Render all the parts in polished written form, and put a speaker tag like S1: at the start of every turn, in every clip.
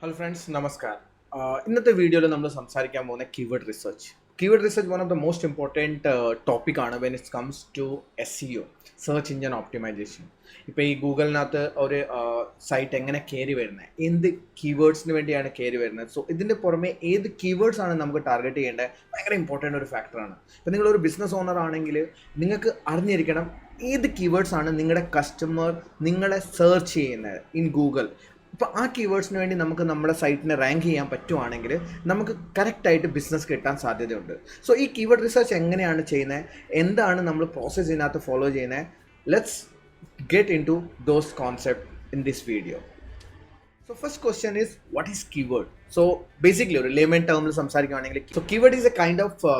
S1: Hello friends, Namaskar. ഇന്നത്തെ വീഡിയോയിൽ നമ്മൾ സംസാരിക്കാൻ പോകുന്ന keyword research. Keyword research one of the most important ടോപ്പിക്കാണ് when it comes to SEO, search engine optimisation. ഇപ്പോൾ ഈ ഗൂഗിളിനകത്ത് ഒരു സൈറ്റ് എങ്ങനെ കയറി വരുന്നത്, എന്ത് കീവേഡ്സിന് വേണ്ടിയാണ് കയറി വരുന്നത്, സോ ഇതിൻ്റെ പുറമെ ഏത് കീവേഡ്സ് ആണ് നമുക്ക് ടാർഗറ്റ് ചെയ്യേണ്ടത് ഭയങ്കര ഇമ്പോർട്ടൻ്റ് ഒരു ഫാക്ടറാണ്. ഇപ്പോൾ നിങ്ങളൊരു ബിസിനസ് ഓണർ ആണെങ്കിൽ നിങ്ങൾക്ക് അറിഞ്ഞിരിക്കണം ഏത് കീവേഡ്സ് ആണ് നിങ്ങളുടെ കസ്റ്റമർ നിങ്ങളെ സെർച്ച് ചെയ്യുന്നത് ഇൻ ഗൂഗിൾ. ഇപ്പോൾ ആ കീവേഡ്സിന് വേണ്ടി നമുക്ക് നമ്മുടെ സൈറ്റിനെ റാങ്ക് ചെയ്യാൻ പറ്റുവാണെങ്കിൽ നമുക്ക് കറക്റ്റായിട്ട് ബിസിനസ് കിട്ടാൻ സാധ്യതയുണ്ട്. സോ ഈ കീവേഡ് റിസർച്ച് എങ്ങനെയാണ് ചെയ്യുന്നത്, എന്താണ് നമ്മൾ പ്രോസസ്സ് ഇതിനകത്ത് ഫോളോ ചെയ്യുന്നത്, let's get into those concept in this video. So first question is what is keyword. So basically ഒരു ലേമൻ ടേമിൽ സംസാരിക്കുകയാണെങ്കിൽ so keyword is a kind of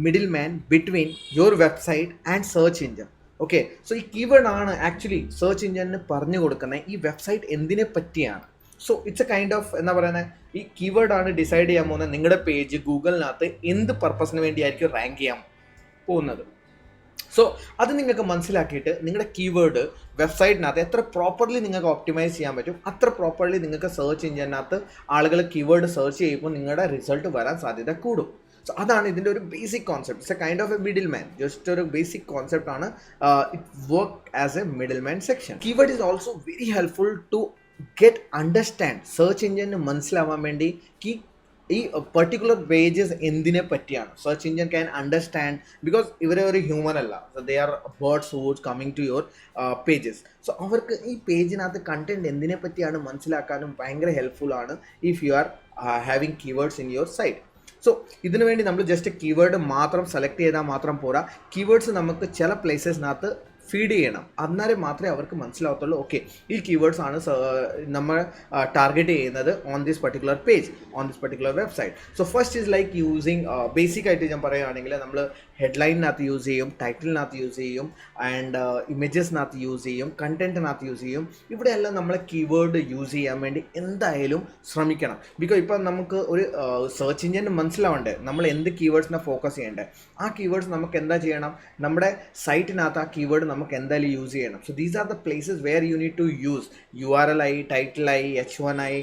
S1: middle man between your website and search engine. Okay, so ഈ keyword ആണ് actually search എഞ്ചിന് പറഞ്ഞു കൊടുക്കുന്നത് ഈ website എന്തിനെ പറ്റിയാണ്. So it's a kind of എന്താ പറയുന്നത്, ഈ കീവേഡ് ആണ് ഡിസൈഡ് ചെയ്യാൻ പോകുന്നത് നിങ്ങളുടെ പേജ് ഗൂഗിളിനകത്ത് എന്ത് പർപ്പസിന് വേണ്ടിയായിരിക്കും റാങ്ക് ചെയ്യാൻ പോകുന്നത്. സോ അത് നിങ്ങൾക്ക് മനസ്സിലാക്കിയിട്ട് നിങ്ങളുടെ കീവേഡ് വെബ്സൈറ്റിനകത്ത് എത്ര പ്രോപ്പർലി നിങ്ങൾക്ക് ഓപ്റ്റിമൈസ് ചെയ്യാൻ പറ്റും അത്ര പ്രോപ്പർലി നിങ്ങൾക്ക് സെർച്ച് എഞ്ചിനകത്ത് ആളുകൾ കീവേഡ് സെർച്ച് ചെയ്യുമ്പോൾ നിങ്ങളുടെ റിസൾട്ട് വരാൻ സാധ്യത കൂടും. സോ അതാണ് ഇതിൻ്റെ ഒരു basic concept. It's a kind of a middle man. Just ഒരു ബേസിക് കോൺസെപ്റ്റ് ആണ്. It work as a middle man section. Keyword is also very helpful to get understand. Search എഞ്ചിന് മനസ്സിലാവാൻ വേണ്ടി ഈ പെർട്ടിക്കുലർ പേജസ് എന്തിനെ പറ്റിയാണ് search engine can understand, because ഇവരെ ഒരു ഹ്യൂമൻ അല്ല, they are birds who's coming to your pages. So അവർക്ക് ഈ പേജിനകത്ത് കണ്ടന്റ് എന്തിനെ പറ്റിയാണ് മനസ്സിലാക്കാനും ഭയങ്കര ഹെൽപ്ഫുൾ ആണ് if you are having keywords in your site. So ഇതിനു വേണ്ടി നമ്മൾ ജസ്റ്റ് കീവേഡ് മാത്രം സെലക്ട് ചെയ്താൽ മാത്രം പോരാ, കീവേഡ്സ് നമുക്ക് ചില പ്ലേസസിനകത്ത് ഫീഡ് ചെയ്യണം. അന്നേരം മാത്രമേ അവർക്ക് മനസ്സിലാവത്തുള്ളൂ ഓക്കെ ഈ കീവേഡ്സ് ആണ് നമ്മൾ ടാർഗറ്റ് ചെയ്യുന്നത് on this particular page, on this particular website. So first is like using basic ആയിട്ട് ഞാൻ പറയുകയാണെങ്കിൽ നമ്മൾ ഹെഡ്ലൈനിനകത്ത് യൂസ് ചെയ്യും, ടൈറ്റിലിനകത്ത് യൂസ് ചെയ്യും, ആൻഡ് ഇമേജസിനകത്ത് യൂസ് ചെയ്യും, കണ്ടന്റിനകത്ത് യൂസ് ചെയ്യും. ഇവിടെയെല്ലാം നമ്മളെ കീവേഡ് യൂസ് ചെയ്യാൻ വേണ്ടി എന്തായാലും ശ്രമിക്കണം. ബിക്കോസ് ഇപ്പം നമുക്ക് ഒരു സെർച്ച് എഞ്ചിന് മനസ്സിലാവണ്ടേ നമ്മൾ എന്ത് കീവേഡ്സിനെ ഫോക്കസ് ചെയ്യേണ്ടത്. ആ കീവേഡ്സ് നമുക്ക് എന്താ ചെയ്യണം, നമ്മുടെ സൈറ്റിനകത്ത് ആ കീവേഡ് നമുക്ക് എന്തായാലും യൂസ് ചെയ്യണം. So these are the places where you need to use URL-ആയി, ടൈറ്റിൽ-ആയി, H1-ആയി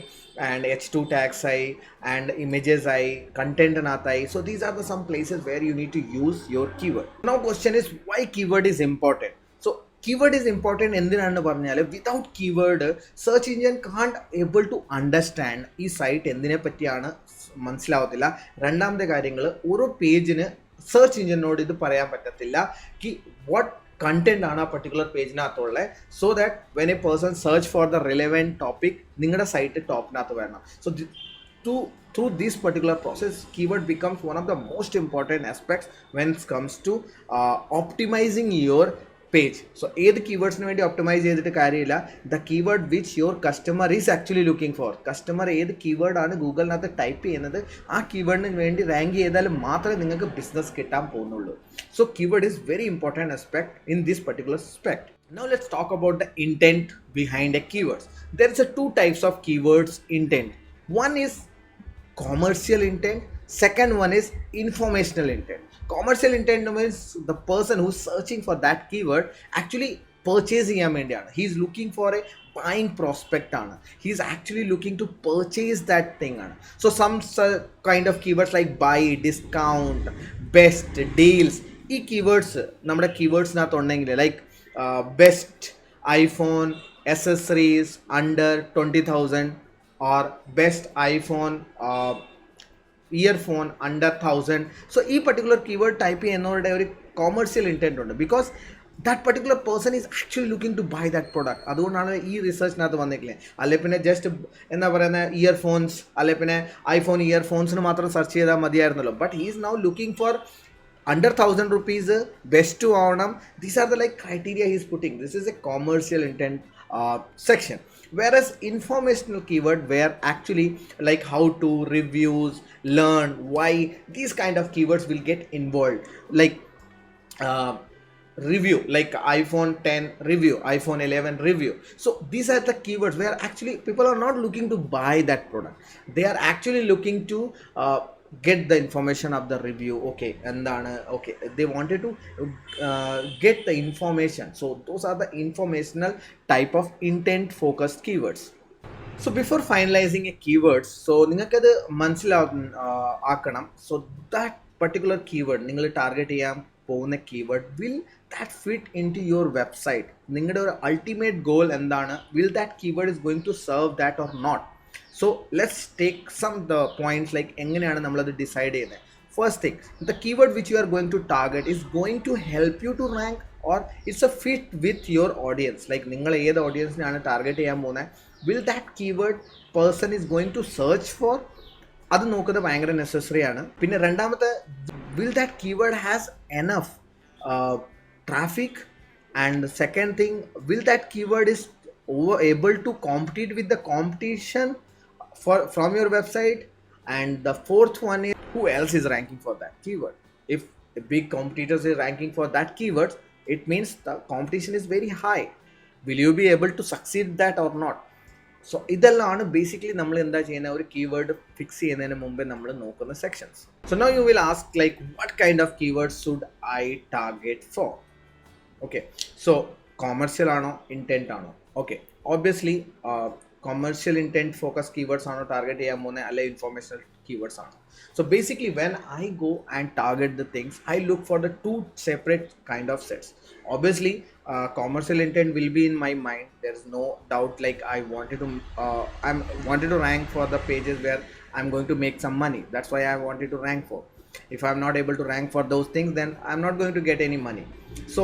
S1: and H2 tags-ആയി and images-ആയി, content-നകത്തായി. So these are the some places where you need to use your keyword. Now question is why keyword is important. So keyword is important എന്തിനാണെന്ന് പറഞ്ഞാൽ without keyword search engine കാണ്ട് able to understand ഈ site എന്തിനെ പറ്റിയാണ് മനസ്സിലാവത്തില്ല. രണ്ടാമത്തെ കാര്യങ്ങൾ ഓരോ പേജിന് search എഞ്ചിനോട് ഇത് പറയാൻ പറ്റത്തില്ല കി വാട്ട് കണ്ടന്റ് ആണ് ആ പർട്ടിക്കുലർ പേജിനകത്തുള്ളത്, so that when a person search for the relevant topic നിങ്ങളുടെ സൈറ്റ് ടോപ്പിനകത്ത് വരണം. So through this particular process keyword becomes one of the most important aspects when it comes to optimizing your page. So ഏത് കീവേഡ്സിന് വേണ്ടി optimise ചെയ്തിട്ട് കാര്യമില്ല, the keyword which your customer is actually looking for. Customer ഏത് കീവേഡാണ് ഗൂഗിളിനകത്ത് type ചെയ്യുന്നത് ആ കീവേഡിന് വേണ്ടി rank ചെയ്താൽ മാത്രമേ നിങ്ങൾക്ക് ബിസിനസ് കിട്ടാൻ പോകുന്നുള്ളൂ. So keyword is very important aspect in this particular SPECT. Now let's talk about the intent behind a keywords. There is a two types of keywords intent. One is commercial intent, second one is informational intent. Commercial intent means the person who's searching for that keyword actually purchase ചെയ്യാൻ വേണ്ടിയാണ്. He is looking for a buying prospect ആണ്. He is actually looking to purchase that thing ആണ്. So some kind of keywords like buy, discount, best, deals, ഈ keywords നമ്മുടെ കീവേഡ്സിനകത്ത് ഉണ്ടെങ്കിൽ like best iPhone accessories under 20,000 or best iPhone earphone under 1,000. So ഈ particular keyword type ചെയ്യുന്നവരുടെ ഒരു commercial intent ഉണ്ട്, because that particular person is actually looking to buy that product. അതുകൊണ്ടാണ് ഈ റിസർച്ചിനകത്ത് വന്നിട്ടില്ലേ. അല്ലെ പിന്നെ ജസ്റ്റ് എന്താ പറയുന്നത് ഇയർഫോൺസ് അല്ലെ പിന്നെ ഐഫോൺ ഇയർഫോൺസിന് മാത്രം സെർച്ച് ചെയ്താൽ മതിയായിരുന്നല്ലോ. But he is now looking for under 1,000 rupees best ആവണം. These are the like criteria he is putting. This is a commercial intent section. Whereas informational keyword where actually like how to, reviews, learn, why, these kind of keywords will get involved. Like review, like iPhone 10 review, iPhone 11 review. So these are the keywords where actually people are not looking to buy that product. They are actually looking to get the information of the review. Okay, and then okay, they wanted to get the information. So those are the informational type of intent focused keywords. So before finalizing a keyword, so നിങ്ങൾക്കത് മനസ്സിലാക്കണം. So that particular keyword നിങ്ങൾ target ചെയ്യാൻ പോകുന്ന keyword, will that fit into your website? നിങ്ങളുടെ ഒരു ultimate goal എന്താണ്? Will that keyword is going to serve that or not? So let's take some the points like എങ്ങനെയാണ് നമ്മളത് decide ചെയ്യുന്നത്. First thing, the keyword which you are going to target is going to help you to rank, or it's a fit with your audience. Like നിങ്ങൾ ഏത് ഓഡിയൻസിനാണ് target ചെയ്യാൻ പോകുന്നത്, will that keyword person is going to search for, അത് നോക്കുന്നത് ഭയങ്കര necessary ആണ്. പിന്നെ രണ്ടാമത്തെ, will that keyword has enough traffic, and second thing, will that keyword is able to compete with the competition from your website, and the fourth one is, who else is ranking for that keyword. If a big competitors is ranking for that keyword, it means the competition is very high. Will you be able to succeed that or not? So ഇതെല്ലാമാണ് basically നമ്മൾ എന്താ ചെയ്യുന്ന ഒരു keyword fix ചെയ്യുന്നതിന് മുമ്പേ നമ്മൾ നോക്കുന്ന sections. So now you will ask like what kind of keyword should I target for. Okay, so commercial ആണോ ഇൻറ്റൻറ്റ് ആണോ? Okay, obviously commercial intent focus keywords ആണ് ടാർഗറ്റ് ചെയ്യാൻ പോകുന്നത്, അല്ലെ ഇൻഫോർമേഷണൽ keywords ആണ്. So basically when I go and target the things, I look for the two separate kind of sets. Obviously commercial intent will be in my mind, there is no doubt. Like I wanted to rank for the pages where I'm going to make some money, that's why I wanted to rank for. If I'm not able to rank for those things, then I'm not going to get any money. So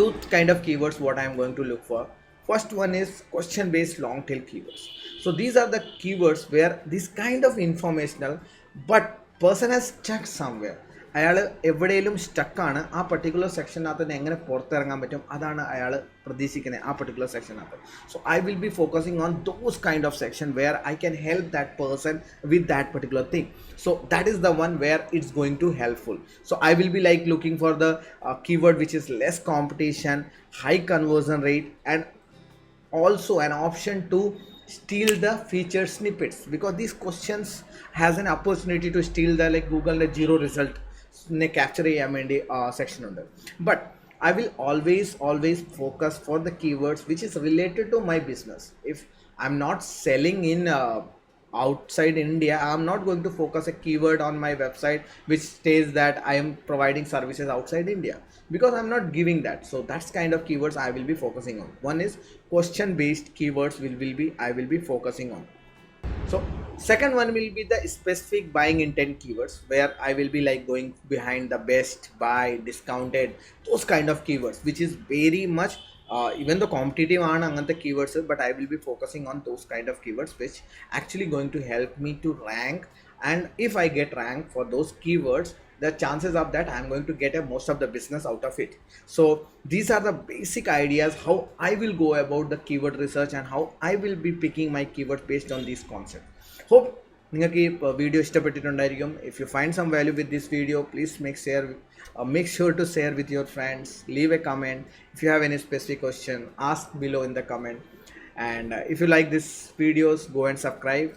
S1: two kind of keywords what I'm going to look for. First one is question based long tail keywords. So these are the keywords where this kind of informational, but person has stuck somewhere. അയാൾ എവിടെയെങ്കിലും സ്റ്റക്കാണ്, ആ particular സെക്ഷനകത്ത് തന്നെ എങ്ങനെ പുറത്തിറങ്ങാൻ പറ്റും, അതാണ് അയാൾ പ്രതീക്ഷിക്കുന്നത് ആ പർട്ടിക്കുലർ സെക്ഷനകത്ത്. So I will be focusing on those kind of section where I can help that person with that particular thing. So that is the one where it's going to helpful. So I will be like looking for the keyword which is less competition, high conversion rate, and also an option to steal the feature snippets, because these questions has an opportunity to steal the like Google the zero result ne capture ചെയ്യാൻ വേണ്ടി section ഉണ്ട്. But I will always focus for the keywords which is related to my business. If I'm not selling in outside India, I'm not going to focus a keyword on my website which states that I am providing services outside India, because I'm not giving that. So that's kind of keywords I will be focusing on. One is question based keywords I will be focusing on. So second one will be the specific buying intent keywords, where I will be like going behind the best buy, discounted, those kind of keywords which is very much even though competitive ആണ് അങ്ങനത്തെ keywords, but I will be focusing on those kind of keywords which actually going to help me to rank. And if I get ranked for those keywords, the chances of that I'm going to get most of the business out of it. So these are the basic ideas how I will go about the keyword research and how I will be picking my keywords based on these concepts. Hope നിങ്ങൾക്ക് ഈ video ഇഷ്ടപ്പെട്ടിട്ടുണ്ടായിരിക്കും. If you find some value with this video, please make sure to share with your friends, leave a comment. If you have any specific question, ask below in the comment. And if you like this videos, go and subscribe.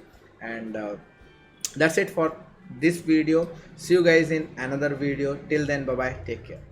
S1: And that's it for this video. See you guys in another video. Till then, bye bye, take care.